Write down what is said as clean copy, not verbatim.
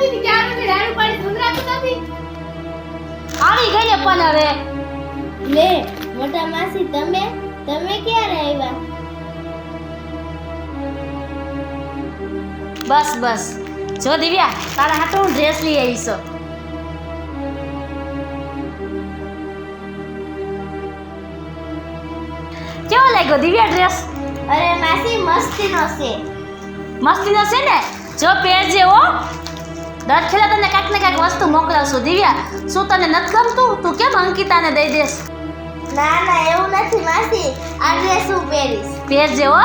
હતી ને ક્યાં નથી રાડું પાડી સંભળાતું નથી. આવી ગઈ ને પણ હવે લે મોટા માસી તમે ક્યારે આવ્યા? બસ બસ જો દિવ્યા તારા હાટુ હું ડ્રેસ લઈ આવી છું. કેવો લાગ્યો દિવ્યા ડ્રેસ? અરે માસી મસ્તીનો છે. મસ્તીનો છે ને? જો પહેરજે હો. દર ખેલા તને કાંઈક ને કાંઈક વસ્તુ મોકલાવશું. દિવ્યા શું તને નથી ગમતું? તું કેમ અંકિતાને દઈ દેશ? ના ના એવું નથી માસી, આ ડ્રેસ હું પહેરીશ. પહેરજે હો.